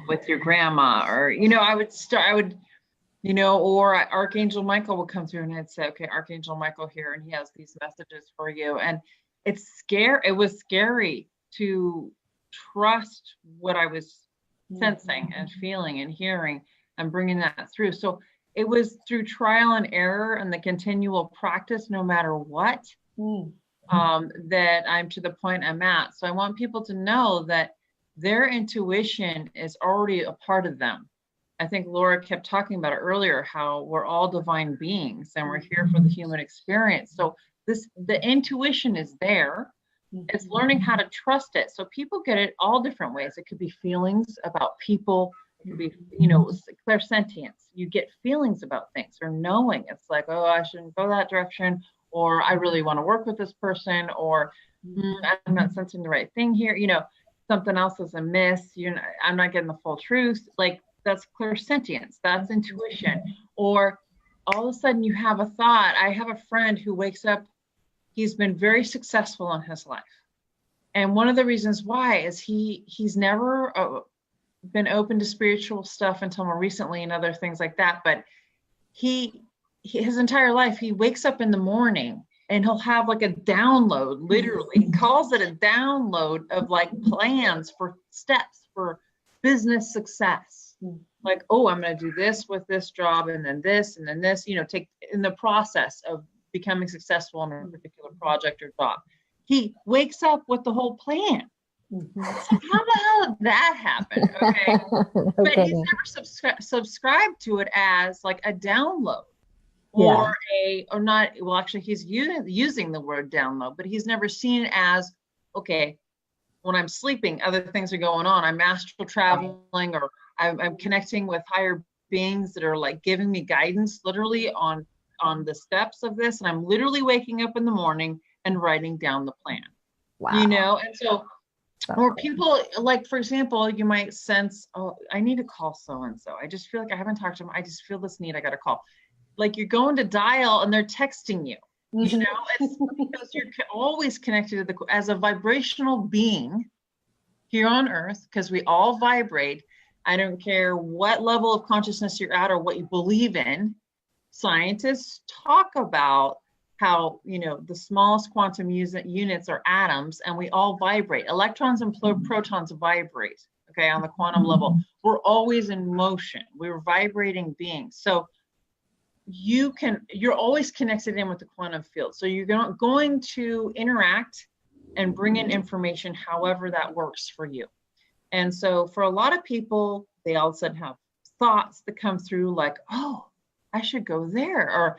with your grandma? Or, I would, or Archangel Michael would come through and I'd say, okay, Archangel Michael here, and he has these messages for you. And it was scary to trust what I was sensing and feeling and hearing and bringing that through. So it was through trial and error and the continual practice, no matter what, that I'm to the point I'm at. So I want people to know that their intuition is already a part of them. I think Laura kept talking about it earlier, how we're all divine beings and we're here for the human experience. So the intuition is there. It's learning how to trust it. So people get it all different ways. It could be feelings about people. It could be, clairsentience. You get feelings about things, or knowing. It's like, oh, I shouldn't go that direction, or I really want to work with this person, or I'm not sensing the right thing here. Something else is amiss. I'm not getting the full truth. Like, that's clairsentience. That's intuition. Or all of a sudden you have a thought. I have a friend who wakes up. He's been very successful in his life. And one of the reasons why is he's never been open to spiritual stuff until more recently and other things like that. But his entire life, he wakes up in the morning and he'll have like a download, literally. He calls it a download of like plans for steps for business success. Like, oh, I'm going to do this with this job, and then this, take in the process of becoming successful in a particular project or job. he wakes up with the whole plan. Mhm. How the hell did that happen? Okay. But he's Okay. never subscribed to it as like a download Yeah. or not. Well, actually, he's using the word download, but he's never seen it as, okay, when I'm sleeping, other things are going on. I'm astral traveling, or I'm connecting with higher beings that are like giving me guidance literally on the steps of this. And I'm literally waking up in the morning and writing down the plan, Wow. you know? And so, So or cool. people, like, for example, you might sense, oh, I need to call so-and-so. I just feel like I haven't talked to them. I just feel this need, I got to call. Like, you're going to dial and they're texting you, you know, it's because you're always connected to as a vibrational being here on earth, because we all vibrate. I don't care what level of consciousness you're at or what you believe in. Scientists talk about how, you know, the smallest quantum units are atoms, and we all vibrate. Electrons and protons vibrate, okay, on the quantum level. We're always in motion. We're vibrating beings. So you're always connected in with the quantum field. So you're going to interact and bring in information however that works for you. And so for a lot of people, they all of a sudden have thoughts that come through like, oh, I should go there, or,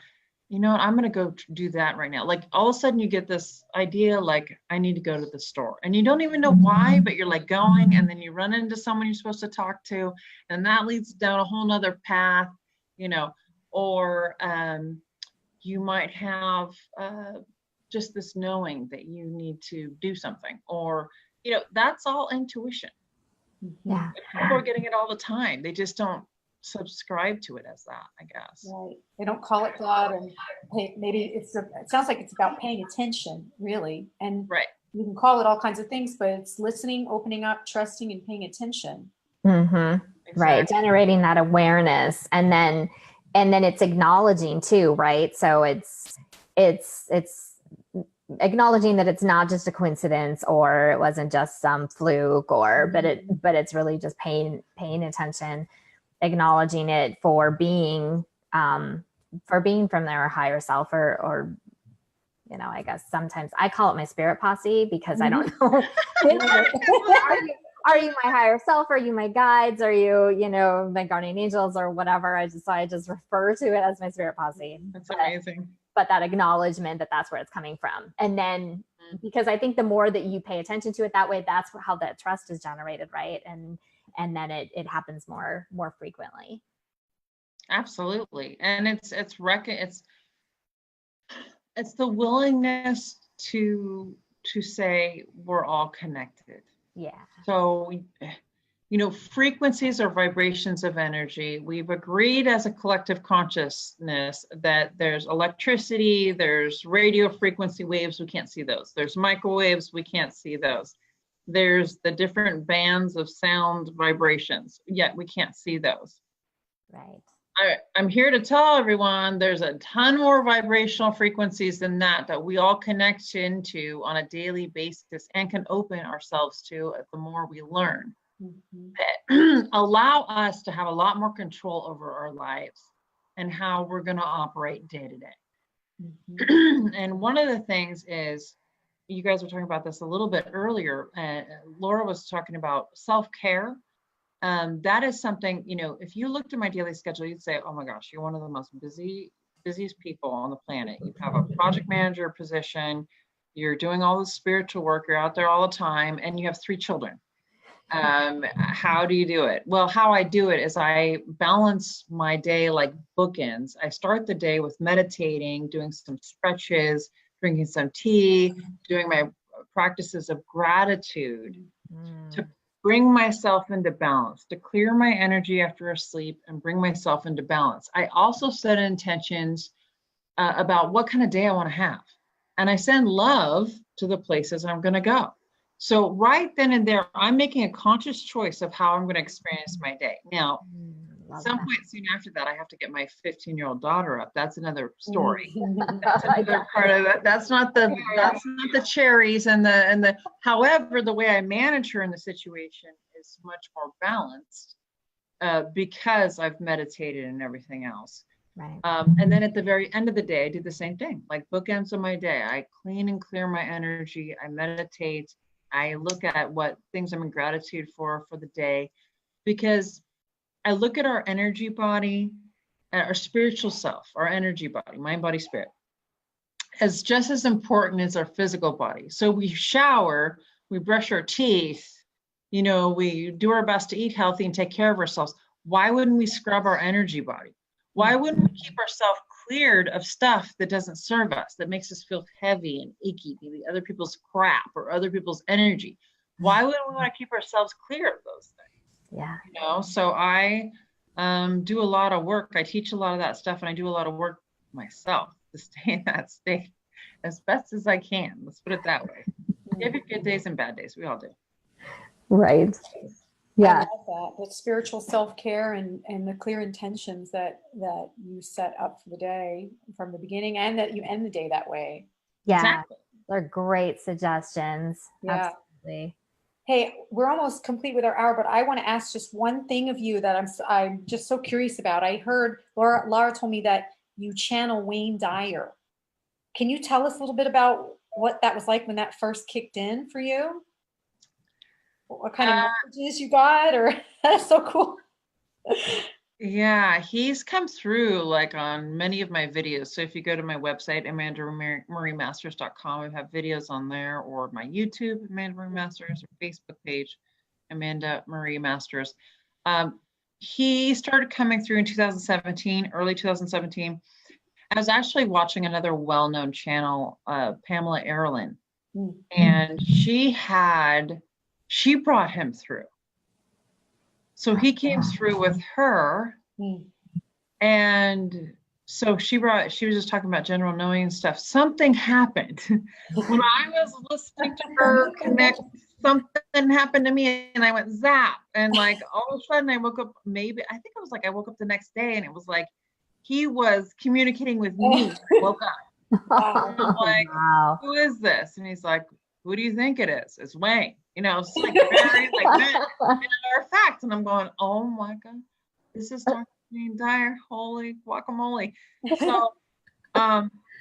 you know what, I'm going to go do that right now. Like, all of a sudden you get this idea, like, I need to go to the store, and you don't even know why, but you're like going, and then you run into someone you're supposed to talk to, and that leads down a whole nother path, you know, or you might have just this knowing that you need to do something, or, you know, that's all intuition. Yeah. People are getting it all the time. They just don't subscribe to it as that, I guess. Right. They don't call it God, and maybe it sounds like it's about paying attention, really. And Right. you can call it all kinds of things, but it's listening, opening up, trusting, and paying attention. Mm-hmm. Right. Exactly. Generating that awareness, and then it's acknowledging too, right? So it's acknowledging that it's not just a coincidence, or it wasn't just some fluke, or but it's really just paying attention, acknowledging it for being from their higher self, or you know, I guess sometimes I call it my spirit posse, because I don't know. Are you my higher self? Are you my guides? Are you, you know, my guardian angels, or whatever? I just refer to it as my spirit posse. That's amazing. But that acknowledgement that that's where it's coming from. And then, because I think the more that you pay attention to it that way, that's how that trust is generated, right? And then it happens more frequently. Absolutely. And it's the willingness to say we're all connected. Yeah. So, you know, frequencies are vibrations of energy. We've agreed as a collective consciousness that there's electricity, there's radio frequency waves, we can't see those. There's microwaves, we can't see those. There's the different bands of sound vibrations, yet we can't see those. Right. I'm here to tell everyone there's a ton more vibrational frequencies than that we all connect into on a daily basis and can open ourselves to the more we learn. That allow us to have a lot more control over our lives and how we're going to operate day to day. And one of the things is, you guys were talking about this a little bit earlier, Laura was talking about self-care. That is something, you know, if you looked at my daily schedule, you'd say, oh my gosh, you're one of the most busiest people on the planet. You have a project manager position, you're doing all the spiritual work, you're out there all the time, and you have 3 children. How do you do it? Well, how I do it is I balance my day like bookends. I start the day with meditating, doing some stretches, drinking some tea, doing my practices of gratitude to bring myself into balance, to clear my energy after a sleep and bring myself into balance. I also set intentions about what kind of day I want to have. And I send love to the places I'm going to go. So right then and there, I'm making a conscious choice of how I'm going to experience my day. Now, at some point soon after that, I have to get my 15-year-old daughter up. That's another story. That's another part of it. That's not the cherries and the. However, the way I manage her in the situation is much more balanced because I've meditated and everything else. Right. And then at the very end of the day, I do the same thing, like bookends of my day. I clean and clear my energy. I meditate. I look at what things I'm in gratitude for the day, because I look at our energy body, our spiritual self, our energy body, mind, body, spirit, as just as important as our physical body. So we shower, we brush our teeth, you know, we do our best to eat healthy and take care of ourselves. Why wouldn't we scrub our energy body? Why wouldn't we keep ourselves cleared of stuff that doesn't serve us, that makes us feel heavy and icky, maybe other people's crap or other people's energy? Why wouldn't we want to keep ourselves clear of those things? Yeah. You know, so I do a lot of work. I teach a lot of that stuff, and I do a lot of work myself to stay in that state as best as I can. Let's put it that way. You have your good days and bad days. We all do. Right. I Yeah. love that. The spiritual self-care and the clear intentions that you set up for the day from the beginning, and that you end the day that way. Yeah. Exactly. They're great suggestions. Yeah. Absolutely. Hey, we're almost complete with our hour, but I want to ask just one thing of you that I'm just so curious about. I heard Laura told me that you channel Wayne Dyer. Can you tell us a little bit about what that was like when that first kicked in for you? What kind of messages you got? Or that's so cool. Yeah, he's come through like on many of my videos. So if you go to my website, AmandaMarieMasters.com, I have videos on there, or my YouTube, Amanda Marie Masters, or Facebook page, Amanda Marie Masters. He started coming through in 2017, early 2017. I was actually watching another well-known channel, Pamela Erlin, and she brought him through. So he came through with her, and so she was just talking about general knowing and stuff. Something happened when I was listening to her connect. Something happened to me, and I went zap, and like all of a sudden I woke up. I woke up the next day, and it was like he was communicating with me. I woke up. I'm like, Wow. who is this? And he's like, who do you think it is? It's Wayne. You know, it's like very like matter of fact. And I'm going, oh my God, this is Dr. Wayne Dyer. Holy guacamole. So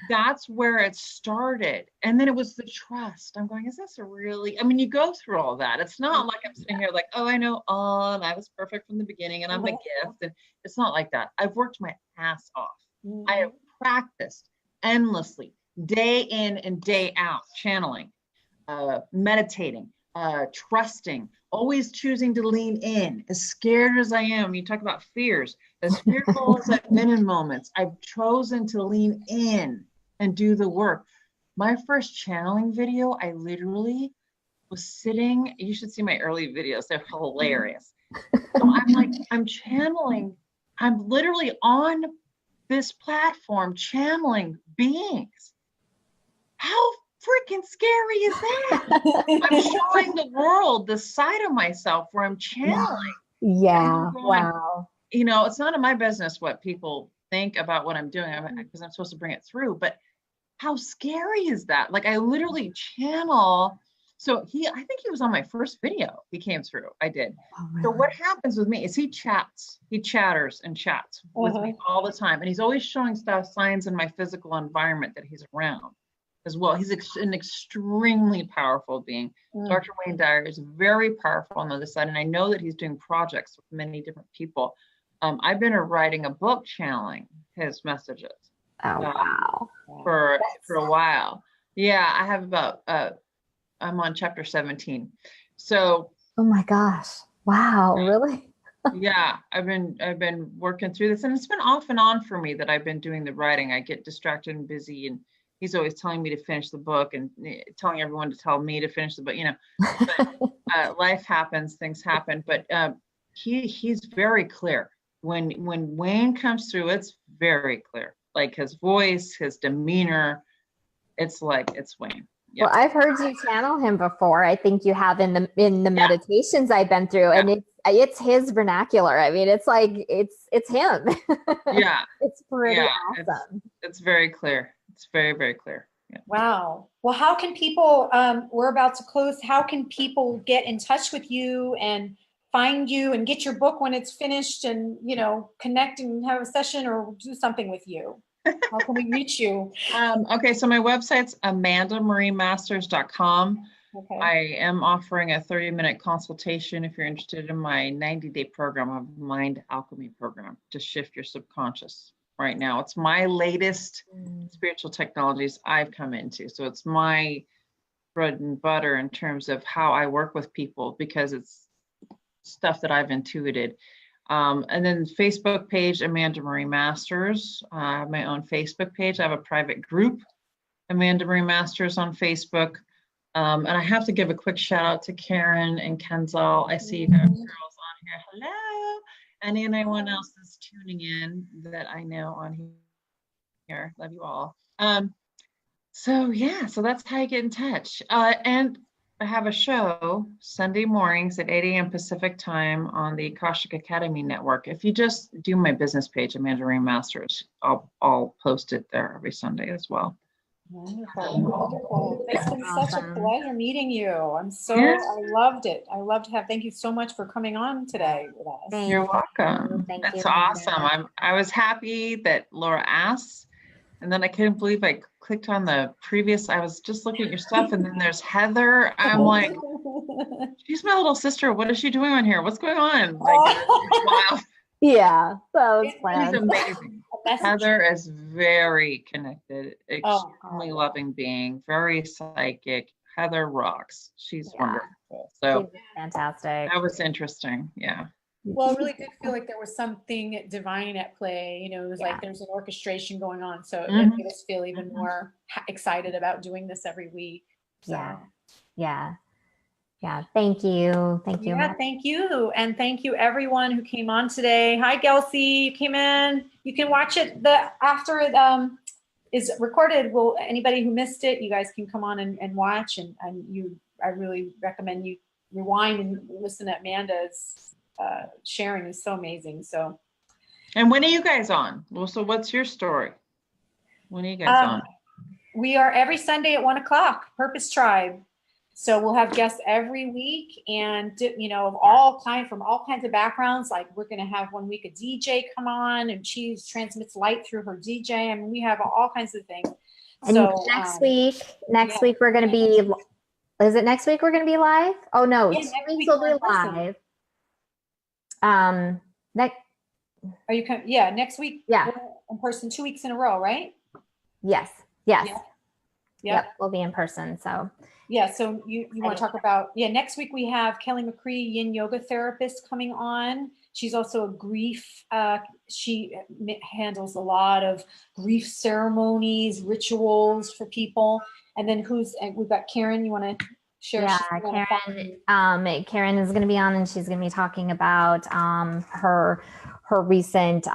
that's where it started. And then it was the trust. I'm going, is this really? I mean, you go through all that. It's not like I'm sitting here like, oh, I know all, and I was perfect from the beginning, and I'm a gift. And it's not like that. I've worked my ass off. I have practiced endlessly, day in and day out, channeling, meditating, trusting, always choosing to lean in. As scared as I am, you talk about fears, as fearful as I've been in moments, I've chosen to lean in and do the work. My first channeling video, I literally was sitting, you should see my early videos, they're hilarious. So I'm like, I'm channeling, I'm literally on this platform channeling beings. How freaking scary is that? I'm showing the world the side of myself where I'm channeling. Yeah. Going, Wow. You know, it's none of my business what people think about what I'm doing, because I'm supposed to bring it through. But how scary is that? Like I literally channel. So I think he was on my first video. He came through. I did. Oh, really? So what happens with me is he chatters and chats with me all the time. And he's always showing signs in my physical environment that he's around as well. He's an extremely powerful being. Dr. Wayne Dyer is very powerful on the other side. And I know that he's doing projects with many different people. I've been writing a book channeling his messages. Oh, wow. For a while. Yeah, I have about, I'm on chapter 17. So. Oh my gosh. Wow. Really? Yeah, I've been working through this, and it's been off and on for me that I've been doing the writing. I get distracted and busy, and he's always telling me to finish the book and telling everyone to tell me to finish the book, you know, but, life happens, things happen, but he's very clear. When Wayne comes through, it's very clear. Like his voice, his demeanor, it's like it's Wayne. Yeah. Well, I've heard you channel him before. I think you have in the meditations I've been through, and it's his vernacular. I mean, it's like it's him. Yeah, it's pretty awesome. It's very clear. It's very, very clear. Yeah. Wow. Well, how can people? We're about to close. How can people get in touch with you and find you and get your book when it's finished and, you know, connect and have a session or do something with you? How can we reach you? Okay, so my website's amandamariemasters.com. Okay. I am offering a 30-minute consultation if you're interested in my 90-day program of Mind Alchemy program to shift your subconscious. Right now, it's my latest spiritual technologies I've come into. So it's my bread and butter in terms of how I work with people, because it's stuff that I've intuited. And then Facebook page, Amanda Marie Masters. I have my own Facebook page. I have a private group, Amanda Marie Masters on Facebook. And I have to give a quick shout out to Karen and Kenzel. I see you got girls on here. Hello. And anyone else that's tuning in that I know on here. Love you all. So yeah, so that's how you get in touch. And I have a show Sunday mornings at 8 a.m. Pacific time on the Akashic Academy Network. If you just do my business page, Amanda Marie Masters, I'll post it there every Sunday as well. Wonderful, wonderful. It's been such a Awesome. pleasure meeting you. I loved it. I loved to have, thank you so much for coming on today with us. Thank You're you. welcome. Thank That's you, Amanda. awesome. I was happy that Laura asked, and then I couldn't believe I clicked on the previous. I was just looking at your stuff, and then there's Heather. I'm like, she's my little sister. What is she doing on here? What's going on? Like, wow, Yeah, that was she's planned. amazing. Heather is very connected, extremely loving being, very psychic. Heather rocks. She's wonderful. So She's fantastic. that was interesting. Yeah. Well, it really did feel like there was something divine at play. You know, it was like there's an orchestration going on. So it made us feel even more excited about doing this every week. So. Yeah. Thank you. Thank you. Yeah, thank you. And thank you everyone who came on today. Hi, Gelsey, you came in. You can watch it after it is recorded. Anybody who missed it, you guys can come on and watch. And I really recommend you rewind and listen to Amanda's sharing is so amazing. So. And when are you guys on? Well, so what's your story? When are you guys on? We are every Sunday at 1:00, PurposeTribe. So we'll have guests every week, and you know, from all kinds of backgrounds. Like we're going to have one week a DJ come on, and she transmits light through her DJ. I mean, we have all kinds of things. And so next week we're going to be. Is it next week we're going to be live? Oh no, 2 weeks we'll be live. Next. Are you coming? Yeah, next week. Yeah. In person, 2 weeks in a row, right? Yes. Yep. We'll be in person. So. Yeah, so you want to talk about, next week we have Kelly McCree, yin yoga therapist, coming on. She's also a grief, she handles a lot of grief ceremonies, rituals for people. And then we've got Karen, you want to share? Yeah, Karen is going to be on, and she's going to be talking about her recent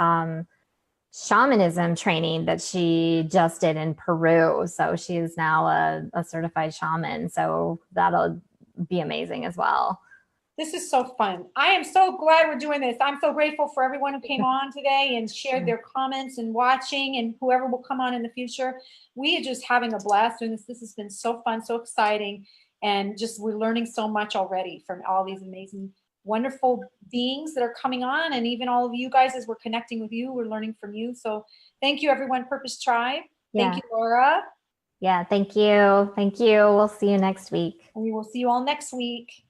shamanism training that she just did in Peru. So she is now a certified shaman. So that'll be amazing as well. This is so fun. I am so glad we're doing this. I'm so grateful for everyone who came on today and shared their comments and watching, and whoever will come on in the future. We are just having a blast doing this. This has been so fun, so exciting. And just we're learning so much already from all these amazing wonderful beings that are coming on, and even all of you guys as we're connecting with you, we're learning from you. So thank you everyone, PurposeTribe. Thank you, Laura. Yeah, thank you. We'll see you next week. And we will see you all next week.